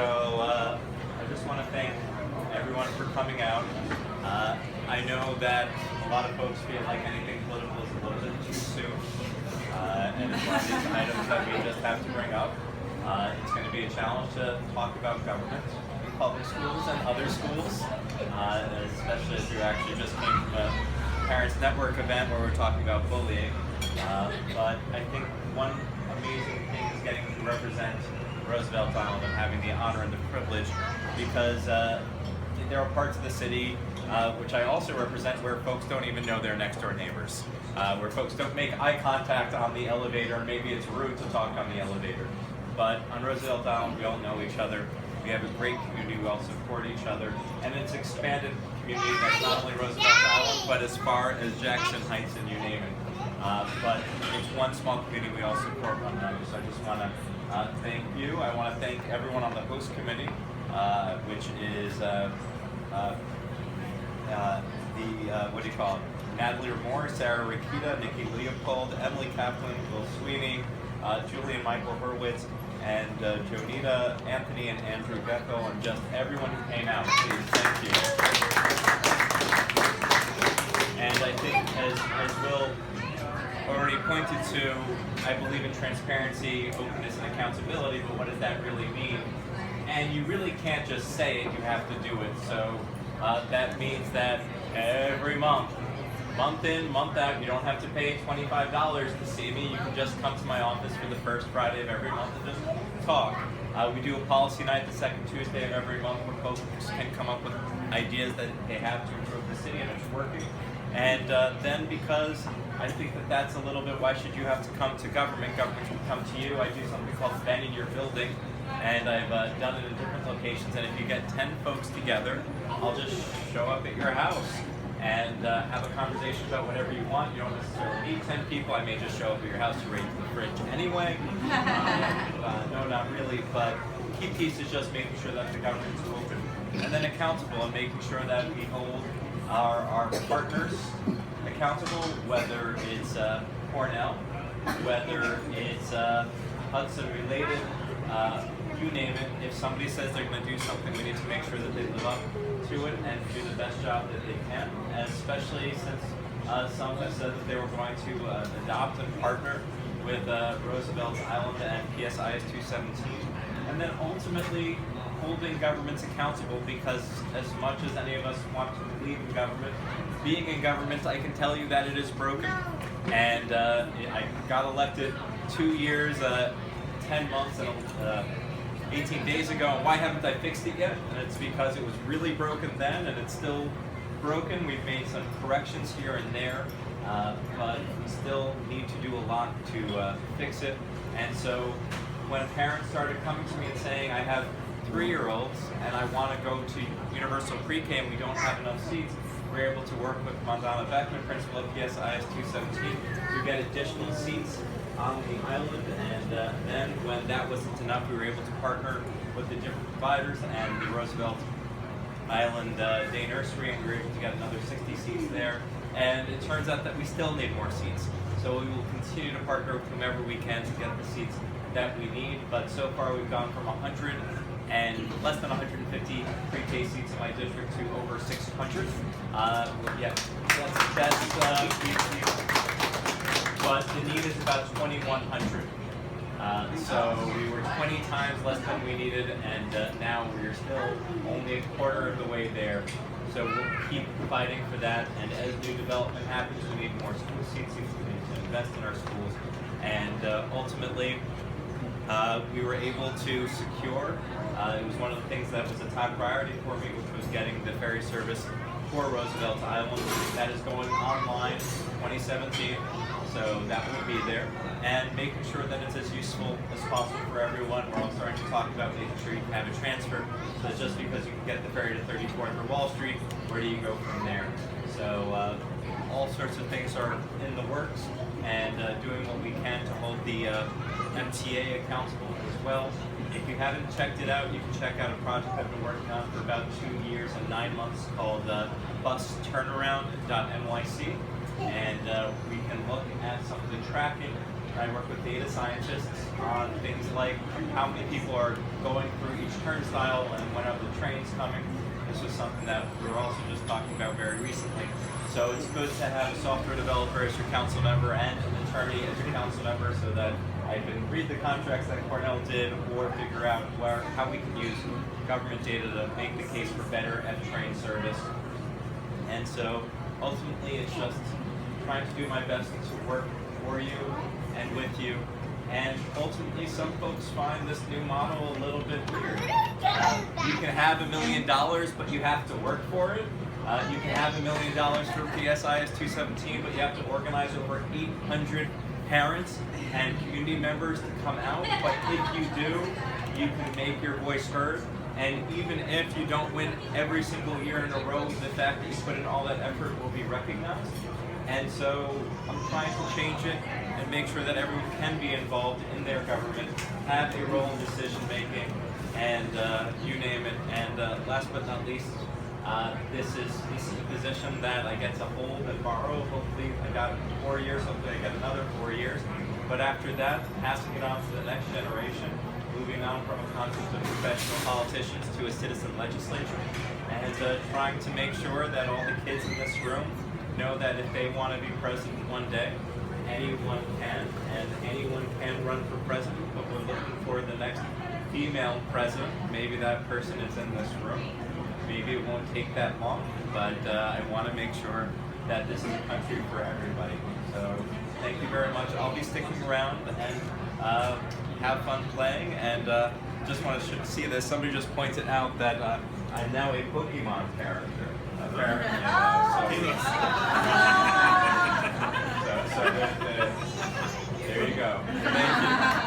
I just want to thank everyone for coming out. I know that a lot of folks feel like anything political is a little bit too soon, and it's one of these items that we just have to bring up. It's going to be a challenge to talk about government in public schools and other schools, especially if you actually just came from a Parents Network event where we're talking about bullying. But I think one amazing thing is getting to represent Roosevelt Island and having the honor and the privilege, because there are parts of the city which I also represent where folks don't even know their next door neighbors, where folks don't make eye contact on the elevator. Maybe it's rude to talk on the elevator, but on Roosevelt Island we all know each other. We have a great community, we all support each other, and it's expanded community that's not only Roosevelt Island, but as far as Jackson Heights and you name it. But it's one small community, we all support one another. So I just want to thank you. I want to thank everyone on the host committee, which is Natalie Moore, Sarah Rakita, Nikki Leopold, Emily Kaplan, Will Sweeney, Julie and Michael Hurwitz, and Jonita, Anthony, and Andrew Gecko, and just everyone who came out. Please, thank you. And I think, as Will already pointed to, I believe in transparency, openness, and accountability, but what does that really mean? And you really can't just say it, you have to do it. So that means that every month in, month out, you don't have to pay $25 to see me. You can just come to my office for the first Friday of every month and just talk. We do a policy night the second Tuesday of every month where folks can come up with ideas that they have to improve the city, and it's working. And then, because I think that that's a little bit, why should you have to come to government? Government can come to you. I do something called Ben in Your Building, and I've done it in different locations. And if you get 10 folks together, I'll just show up at your house and have a conversation about whatever you want. You don't necessarily need 10 people. I may just show up at your house to raise the fridge anyway. No, not really, but key piece is just making sure that the government's open and then accountable, and making sure that we hold our partners accountable, whether it's Cornell, whether it's Hudson related, you name it. If somebody says they're going to do something, we need to make sure that they live up to it and do the best job that they can, especially since some have said that they were going to adopt and partner with Roosevelt Island and PSIS 217. And then ultimately holding governments accountable, because as much as any of us want to believe in government, being in government, I can tell you that it is broken. And I got elected 2 years, 10 months, and 18 days ago, and why haven't I fixed it yet? And it's because it was really broken then, and it's still broken. We've made some corrections here and there, but we still need to do a lot to fix it. And so when parents started coming to me and saying, I have 3-year-olds and I want to go to universal pre-K and we don't have enough seats, we're able to work with Mandana Beckman, principal of PSIS 217, to get additional seats on the island. And then when that wasn't enough, we were able to partner with the different providers and the Roosevelt Island Day Nursery, and we were able to get another 60 seats there. And it turns out that we still need more seats. So we will continue to partner with whomever we can to get the seats that we need. But so far we've gone from 100 and less than 150 pre-K seats in my district to over 600. But the need is about 2,100. So we were 20 times less than we needed, and now we're still only a quarter of the way there. So we'll keep fighting for that, and as new development happens, we need more school seats, we need to invest in our schools, and ultimately we were able to secure, it was one of the things that was a top priority for me, which was getting the ferry service for Roosevelt Island. That is going online 2017, so that will be there. And making sure that it's as useful as possible for everyone. We're all starting to talk about making sure you can have a transfer. So it's just because you can get the ferry to 34th or Wall Street, where do you go from there? So all sorts of things are in the works, and doing what we can to hold the MTA accountable as well. If you haven't checked it out, you can check out a project I've been working on for about 2 years and 9 months called busturnaround.nyc, and we can look at some of the tracking. I work with data scientists on things like how many people are going through each turnstile and when are the trains coming. This was something that we were also just talking about very recently. So it's good to have a software developer as your council member and an attorney as your council member so that I can read the contracts that Cornell did or figure out how we can use government data to make the case for better F-train service. And so ultimately it's just trying to do my best to work for you and with you. And ultimately some folks find this new model a little bit weird. You can have $1 million, but you have to work for it. You can have $1 million for PSIS 217, but you have to organize over 800 parents and community members to come out. But if you do, you can make your voice heard. And even if you don't win every single year in a row, the fact that you put in all that effort will be recognized. And so I'm trying to change it and make sure that everyone can be involved in their government, have a role in decision making, and you name it. And last but not least, this is a position that I get to hold and borrow. Hopefully I got it for 4 years, hopefully I get another 4 years. But after that, passing it on to the next generation, moving on from a concept of professional politicians to a citizen legislature, and trying to make sure that all the kids in this room know that if they want to be president one day, anyone can, and anyone can run for president, but we're looking for the next female president. Maybe that person is in this room. Maybe it won't take that long, but I want to make sure that this is a country for everybody. So thank you very much. I'll be sticking around and have fun playing, and just want to see this. Somebody just pointed out that I'm now a Pokemon character. Apparently, so there you go. Thank you.